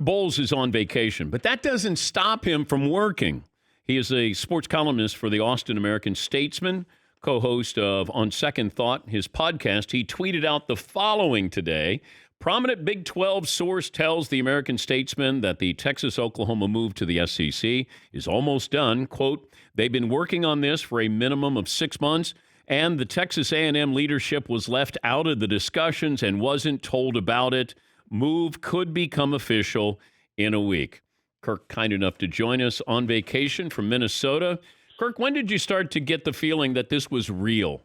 Bohls is on vacation, but that doesn't stop him from working. He is a sports columnist for the Austin American-Statesman, co-host of On Second Thought, his podcast. He tweeted out the following today. Prominent Big 12 source tells the American-Statesman that the Texas-Oklahoma move to the SEC is almost done. Quote, they've been working on this for a minimum of 6 months, and the Texas A&M leadership was left out of the discussions and wasn't told about it. Move could become official in a week. Kirk, kind enough to join us on vacation from Minnesota. Kirk, when did you start to get the feeling that this was real?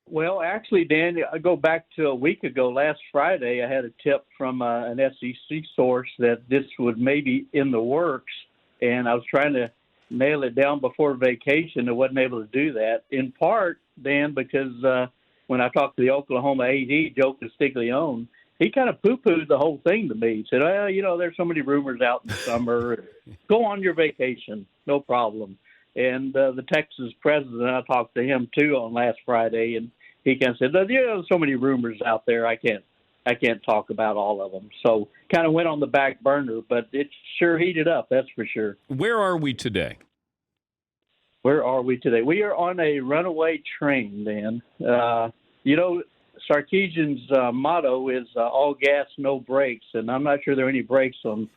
Well, actually, Dan, I go back to a week ago. Last Friday, I had a tip from an SEC source that this was maybe in the works, and I was trying to nail it down before vacation. I wasn't able to do that, in part, Dan, because when I talked to the Oklahoma AD, Joe Castiglione, he kind of poo-pooed the whole thing to me. He said, well, there's so many rumors out in the summer. Go on your vacation. No problem. And the Texas president, I talked to him, too, on last Friday, and he kind of said, there's so many rumors out there. I can't talk about all of them. So kind of went on the back burner, but it sure heated up, that's for sure. Where are we today? Where are we today? We are on a runaway train, Dan. Sarkisian's motto is all gas, no brakes, and I'm not sure there are any brakes on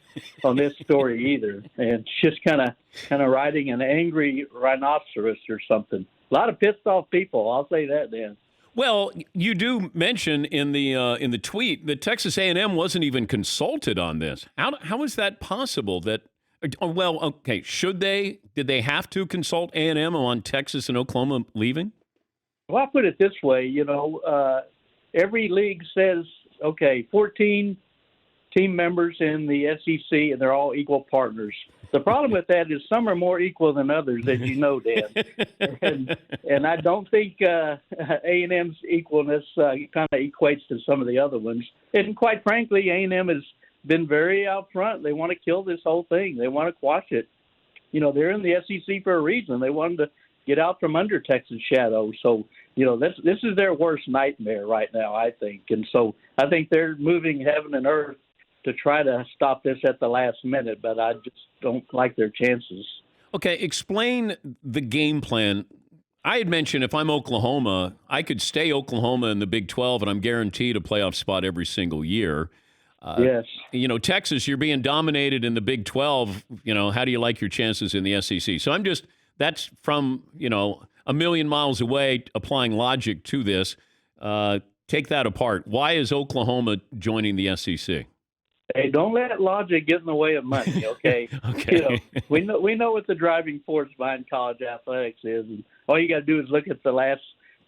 this story either. And it's just kind of riding an angry rhinoceros or something. A lot of pissed off people. I'll say that, Dan. Well, you do mention in the tweet that Texas A&M wasn't even consulted on this. How is that possible? That well, okay, did they have to consult A&M on Texas and Oklahoma leaving? Well, I put it this way, every league says, 14 team members in the SEC, and they're all equal partners. The problem with that is some are more equal than others, as you know, Dan. and I don't think A&M's equalness kind of equates to some of the other ones. And quite frankly, A&M has been very out front. They want to kill this whole thing. They want to quash it. They're in the SEC for a reason. They wanted to get out from under Texas shadow. So, this is their worst nightmare right now, I think. And so I think they're moving heaven and earth to try to stop this at the last minute, but I just don't like their chances. Okay, explain the game plan. I had mentioned if I'm Oklahoma, I could stay Oklahoma in the Big 12, and I'm guaranteed a playoff spot every single year. Yes. Texas, you're being dominated in the Big 12. How do you like your chances in the SEC? So that's from, a million miles away, applying logic to this. Take that apart. Why is Oklahoma joining the SEC? Hey, don't let logic get in the way of money, okay? Okay. We know what the driving force behind college athletics is, and all you got to do is look at the last,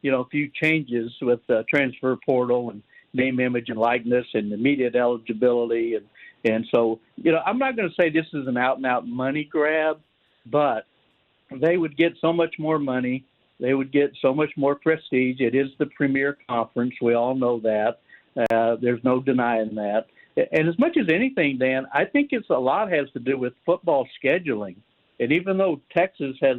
few changes with the transfer portal and name, image, and likeness, and immediate eligibility, and so I'm not going to say this is an out-and-out money grab, but they would get so much more money. They would get so much more prestige. It is the premier conference. We all know that. There's no denying that. And as much as anything, Dan, I think a lot has to do with football scheduling. And even though Texas has,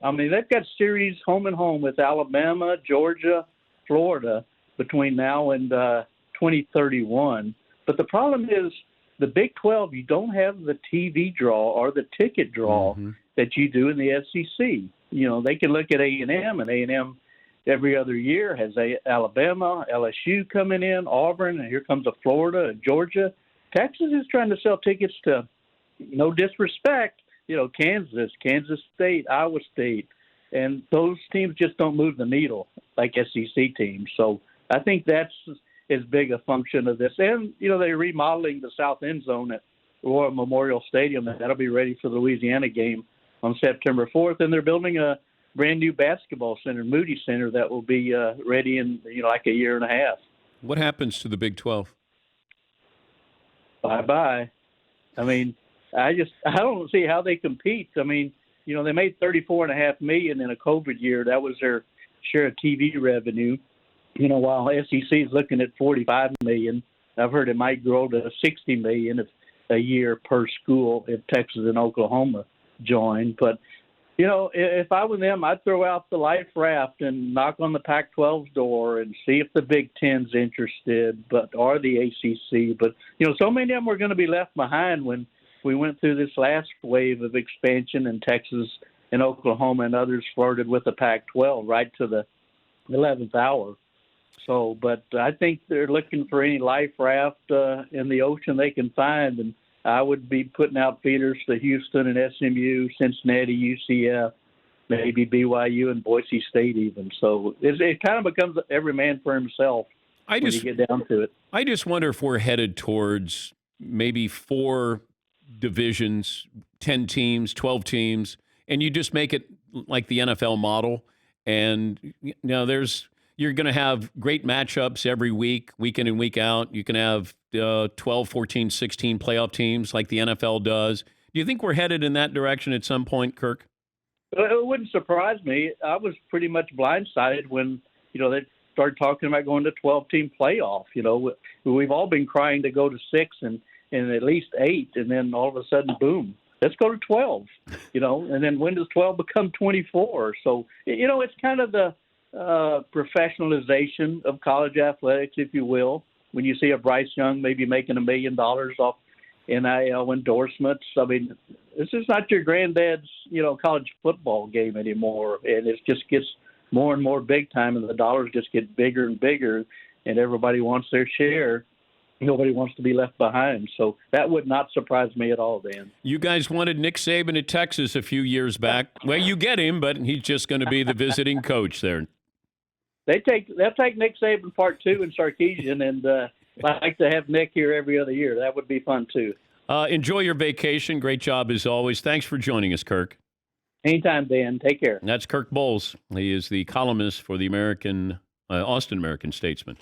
they've got series home and home with Alabama, Georgia, Florida between now and 2031. But the problem is the Big 12, you don't have the TV draw or the ticket draw that you do in the SEC. They can look at A&M, and A&M every other year has Alabama, LSU coming in, Auburn, and here comes a Florida and Georgia. Texas is trying to sell tickets to, no disrespect, Kansas State, Iowa State, and those teams just don't move the needle like SEC teams. So I think that's as big a function of this. And, they're remodeling the south end zone at Royal Memorial Stadium, and that'll be ready for the Louisiana game on September 4th, and they're building a brand new basketball center, Moody Center, that will be ready in like a year and a half. What happens to the Big 12? Bye-bye. I don't see how they compete. They made $34.5 million in a COVID year. That was their share of TV revenue. While SEC is looking at $45 million, I've heard it might grow to $60 million a year per school if Texas and Oklahoma join. But If I were them, I'd throw out the life raft and knock on the Pac-12's door and see if the Big Ten's interested, or the ACC. But so many of them were going to be left behind when we went through this last wave of expansion, and Texas and Oklahoma and others flirted with the Pac-12 right to the 11th hour. So, but I think they're looking for any life raft in the ocean they can find, and I would be putting out feeders to Houston and SMU, Cincinnati, UCF, maybe BYU and Boise State even. So it kind of becomes every man for himself when you get down to it. I just wonder if we're headed towards maybe 4 divisions, 10 teams, 12 teams, and you just make it like the NFL model. And you're going to have great matchups every week in and week out. You can have 12, 14, 16 playoff teams like the NFL does. Do you think we're headed in that direction at some point, Kirk? It wouldn't surprise me. I was pretty much blindsided when, they started talking about going to 12-team playoff. We've all been crying to go to 6 and at least 8, and then all of a sudden, boom, let's go to 12, and then when does 12 become 24? So, it's kind of the professionalization of college athletics, if you will. When you see a Bryce Young maybe making $1 million off NIL endorsements, I mean, this is not your granddad's, college football game anymore, and it just gets more and more big time, and the dollars just get bigger and bigger, and everybody wants their share. Nobody wants to be left behind. So that would not surprise me at all, Dan. You guys wanted Nick Saban at Texas a few years back. Well, you get him, but he's just going to be the visiting coach there. They'll take Nick Saban Part 2 in Sarkeesian, and like to have Nick here every other year. That would be fun, too. Enjoy your vacation. Great job, as always. Thanks for joining us, Kirk. Anytime, Dan. Take care. And that's Kirk Bohls. He is the columnist for the Austin American Statesman.